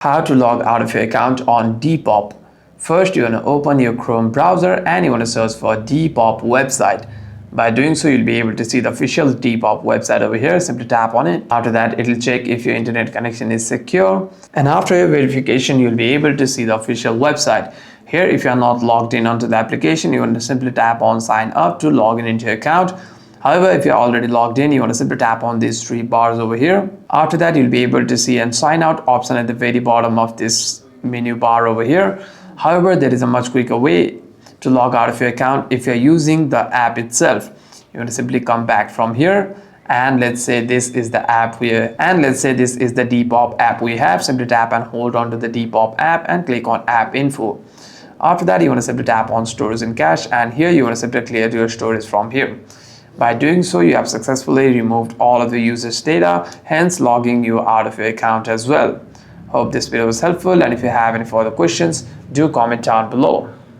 How to log out of your account on Depop. First, you're going to open your Chrome browser and you want to search for Depop website. By doing so, you'll be able to see the official Depop website over here. Simply tap on it. After that, it'll check if your internet connection is secure. And after your verification, you'll be able to see the official website. Here, if you're not logged in onto the application, you want to simply tap on sign up to log in into your account. However, if you're already logged in, you want to simply tap on these three bars over here. After that, you'll be able to see a sign out option at the very bottom of this menu bar over here. However, there is a much quicker way to log out of your account if you're using the app itself. You want to simply come back from here, and let's say this is the app here, and let's say this is the Depop app we have. Simply tap and hold on to the Depop app and click on app info. After that, you want to simply tap on storage and cache, and here you want to simply clear your storage from here. By doing so, you have successfully removed all of the user's data, hence logging you out of your account as well. Hope this video was helpful, and if you have any further questions, do comment down below.